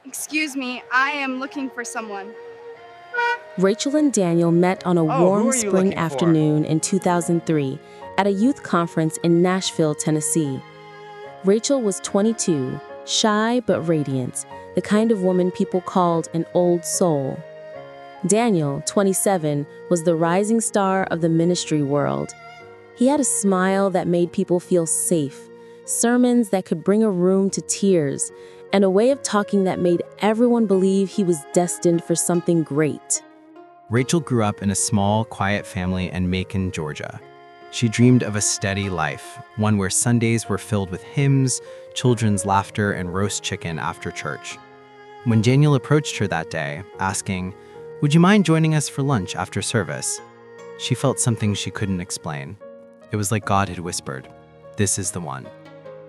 Excuse me, I am looking for someone. Rachel and Daniel met on a Oh, who warm are you spring looking for? afternoon in 2003 at a youth conference in Nashville, Tennessee. Rachel was 22, shy but radiant, the kind of woman people called an old soul. Daniel, 27, was the rising star of the ministry world. He had a smile that made people feel safe, sermons that could bring a room to tears, and a way of talking that made everyone believe he was destined for something great. Rachel grew up in a small, quiet family in Macon, Georgia. She dreamed of a steady life, one where Sundays were filled with hymns, children's laughter, and roast chicken after church. When Daniel approached her that day, asking, "Would you mind joining us for lunch after service?" she felt something she couldn't explain. It was like God had whispered, "This is the one."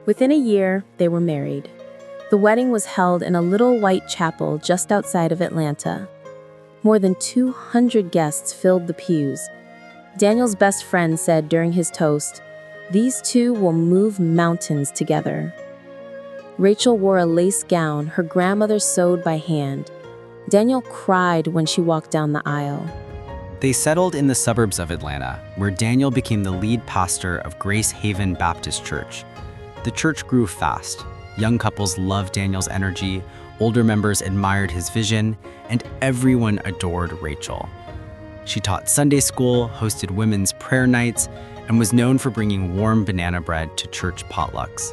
Within a year, they were married. The wedding was held in a little white chapel just outside of Atlanta. More than 200 guests filled the pews. Daniel's best friend said during his toast, "These two will move mountains together." Rachel wore a lace gown her grandmother sewed by hand. Daniel cried when she walked down the aisle. They settled in the suburbs of Atlanta, where Daniel became the lead pastor of Grace Haven Baptist Church. The church grew fast. Young couples loved Daniel's energy, older members admired his vision, and everyone adored Rachel. She taught Sunday school, hosted women's prayer nights, and was known for bringing warm banana bread to church potlucks.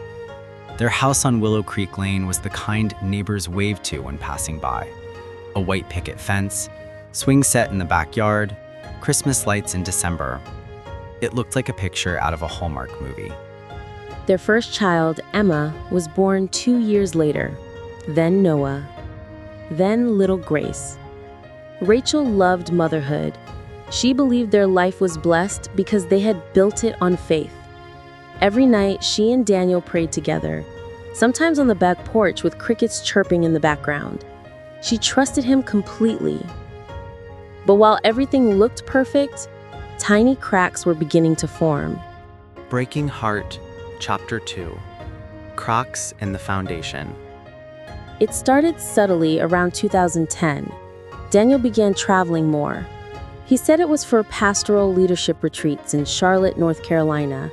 Their house on Willow Creek Lane was the kind neighbors waved to when passing by. A white picket fence, swing set in the backyard, Christmas lights in December. It looked like a picture out of a Hallmark movie. Their first child, Emma, was born 2 years later. Then Noah. Then little Grace. Rachel loved motherhood. She believed their life was blessed because they had built it on faith. Every night, she and Daniel prayed together, sometimes on the back porch with crickets chirping in the background. She trusted him completely. But while everything looked perfect, tiny cracks were beginning to form. Breaking Heart, Chapter 2. Cracks in the Foundation. It started subtly around 2010. Daniel began traveling more. He said it was for pastoral leadership retreats in Charlotte, North Carolina.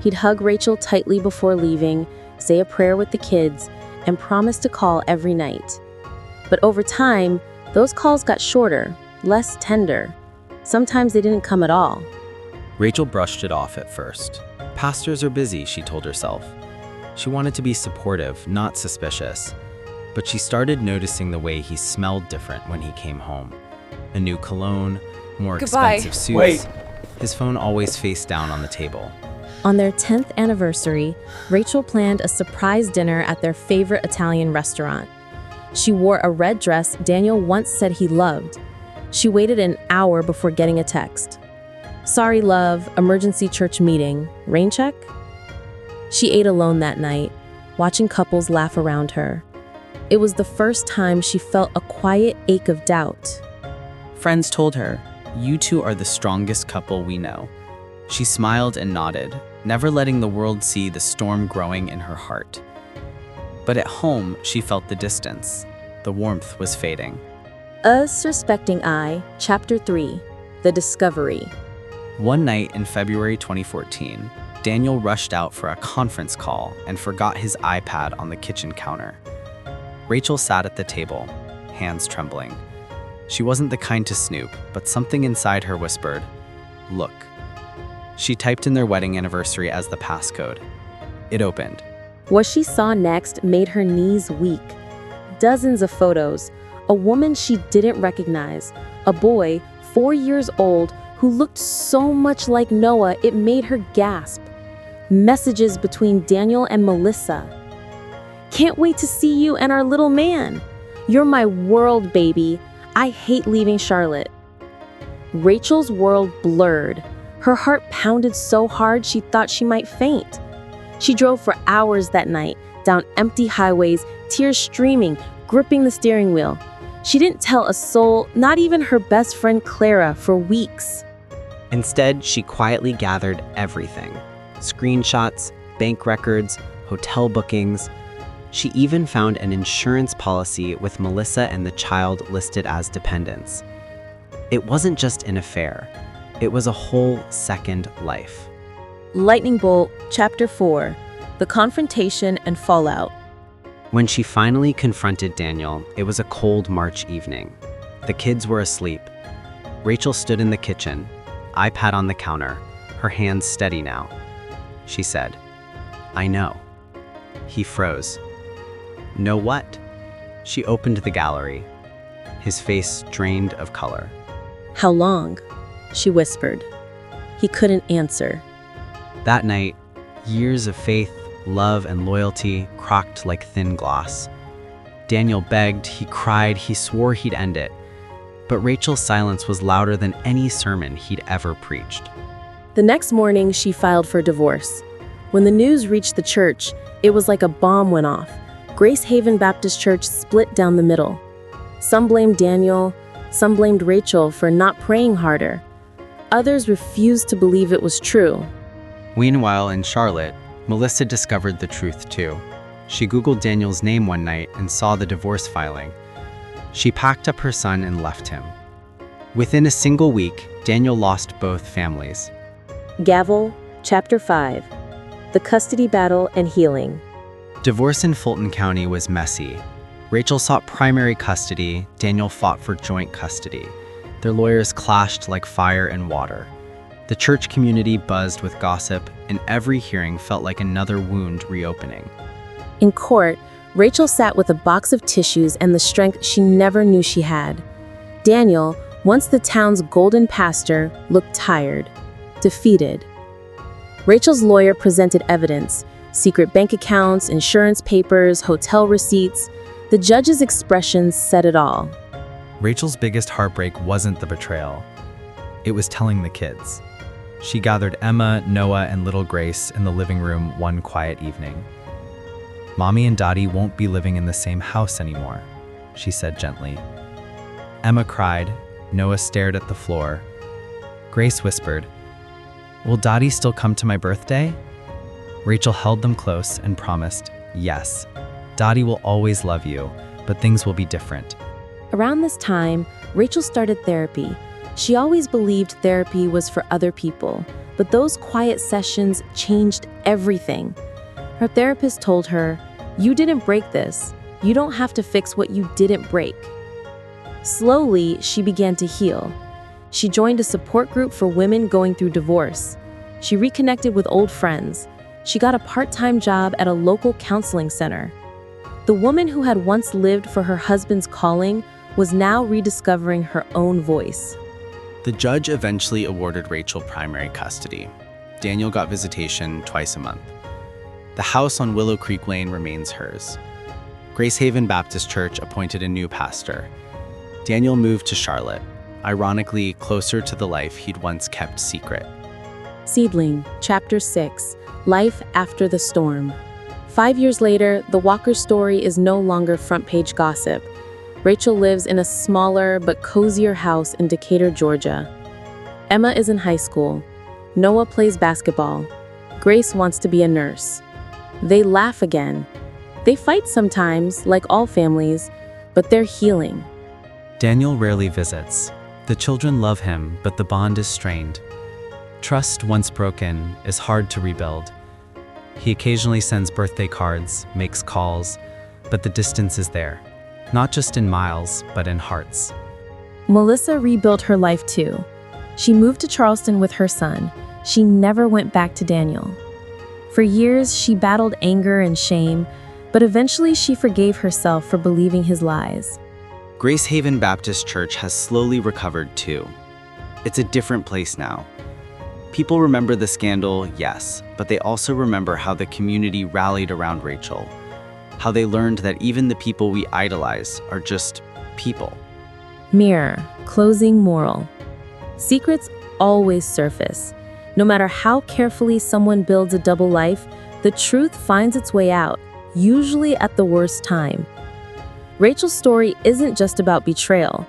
He'd hug Rachel tightly before leaving, say a prayer with the kids, and promise to call every night. But over time, those calls got shorter, less tender. Sometimes they didn't come at all. Rachel brushed it off at first. Pastors are busy, she told herself. She wanted to be supportive, not suspicious. But she started noticing the way he smelled different when he came home. A new cologne, more Goodbye. expensive suits. Wait. His phone always face down on the table. On their 10th anniversary, Rachel planned a surprise dinner at their favorite Italian restaurant. She wore a red dress Daniel once said he loved. She waited an hour before getting a text. "Sorry, love, emergency church meeting. Rain check?" She ate alone that night, watching couples laugh around her. It was the first time she felt a quiet ache of doubt. Friends told her, "You two are the strongest couple we know." She smiled and nodded, never letting the world see the storm growing in her heart. But at home, she felt the distance. The warmth was fading. A Suspecting Eye, Chapter 3, The Discovery. One night in February 2014, Daniel rushed out for a conference call and forgot his iPad on the kitchen counter. Rachel sat at the table, hands trembling. She wasn't the kind to snoop, but something inside her whispered, "Look." She typed in their wedding anniversary as the passcode. It opened. What she saw next made her knees weak. Dozens of photos, a woman she didn't recognize, a boy, 4 years old, who looked so much like Noah it made her gasp. Messages between Daniel and Melissa. "Can't wait to see you and our little man. You're my world, baby. I hate leaving Charlotte." Rachel's world blurred. Her heart pounded so hard she thought she might faint. She drove for hours that night, down empty highways, tears streaming, gripping the steering wheel. She didn't tell a soul, not even her best friend Clara, for weeks. Instead, she quietly gathered everything. Screenshots, bank records, hotel bookings. She even found an insurance policy with Melissa and the child listed as dependents. It wasn't just an affair, it was a whole second life. Lightning Bolt, Chapter 4. The Confrontation and Fallout. When she finally confronted Daniel, it was a cold March evening. The kids were asleep. Rachel stood in the kitchen, iPad on the counter, her hands steady now. She said, "I know." He froze. "Know what?" She opened the gallery, his face drained of color. How long? She whispered. He couldn't answer. That night, years of faith, love, and loyalty cracked like thin glass. Daniel begged, he cried, he swore he'd end it. But Rachel's silence was louder than any sermon he'd ever preached. The next morning, she filed for divorce. When the news reached the church, it was like a bomb went off. Grace Haven Baptist Church split down the middle. Some blamed Daniel, some blamed Rachel for not praying harder. Others refused to believe it was true. Meanwhile, in Charlotte, Melissa discovered the truth too. She Googled Daniel's name one night and saw the divorce filing. She packed up her son and left him. Within a single week, Daniel lost both families. Gavel, Chapter 5. The Custody Battle and Healing. Divorce in Fulton County was messy. Rachel sought primary custody, Daniel fought for joint custody. Their lawyers clashed like fire and water. The church community buzzed with gossip, and every hearing felt like another wound reopening. In court, Rachel sat with a box of tissues and the strength she never knew she had. Daniel, once the town's golden pastor, looked tired, defeated. Rachel's lawyer presented evidence: secret bank accounts, insurance papers, hotel receipts. The judge's expressions said it all. Rachel's biggest heartbreak wasn't the betrayal. It was telling the kids. She gathered Emma, Noah, and little Grace in the living room one quiet evening. "Mommy and Daddy won't be living in the same house anymore," she said gently. Emma cried. Noah stared at the floor. Grace whispered, "Will Daddy still come to my birthday?" Rachel held them close and promised, "Yes, Daddy will always love you, but things will be different." Around this time, Rachel started therapy. She always believed therapy was for other people, but those quiet sessions changed everything. Her therapist told her, "You didn't break this. You don't have to fix what you didn't break." Slowly, she began to heal. She joined a support group for women going through divorce. She reconnected with old friends. She got a part-time job at a local counseling center. The woman who had once lived for her husband's calling was now rediscovering her own voice. The judge eventually awarded Rachel primary custody. Daniel got visitation twice a month. The house on Willow Creek Lane remains hers. Grace Haven Baptist Church appointed a new pastor. Daniel moved to Charlotte, ironically closer to the life he'd once kept secret. Seedling, Chapter 6. Life After the Storm. 5 years later, the Walker story is no longer front-page gossip. Rachel lives in a smaller but cozier house in Decatur, Georgia. Emma is in high school. Noah plays basketball. Grace wants to be a nurse. They laugh again. They fight sometimes, like all families, but they're healing. Daniel rarely visits. The children love him, but the bond is strained. Trust, once broken, is hard to rebuild. He occasionally sends birthday cards, makes calls, but the distance is there. Not just in miles, but in hearts. Melissa rebuilt her life too. She moved to Charleston with her son. She never went back to Daniel. For years, she battled anger and shame, but eventually she forgave herself for believing his lies. Grace Haven Baptist Church has slowly recovered too. It's a different place now. People remember the scandal, yes, but they also remember how the community rallied around Rachel. How they learned that even the people we idolize are just people. Mirror, closing moral. Secrets always surface. No matter how carefully someone builds a double life, the truth finds its way out, usually at the worst time. Rachel's story isn't just about betrayal.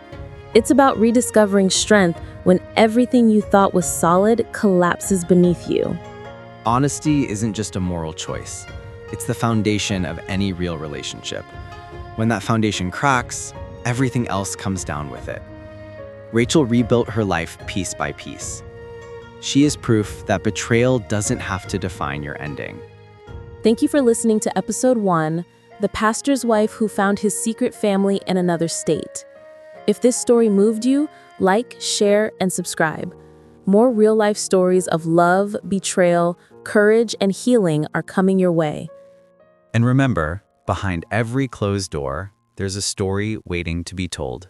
It's about rediscovering strength when everything you thought was solid collapses beneath you. Honesty isn't just a moral choice. It's the foundation of any real relationship. When that foundation cracks, everything else comes down with it. Rachel rebuilt her life piece by piece. She is proof that betrayal doesn't have to define your ending. Thank you for listening to episode 1, The Pastor's Wife Who Found His Secret Family in Another State. If this story moved you, like, share, and subscribe. More real-life stories of love, betrayal, courage, and healing are coming your way. And remember, behind every closed door, there's a story waiting to be told.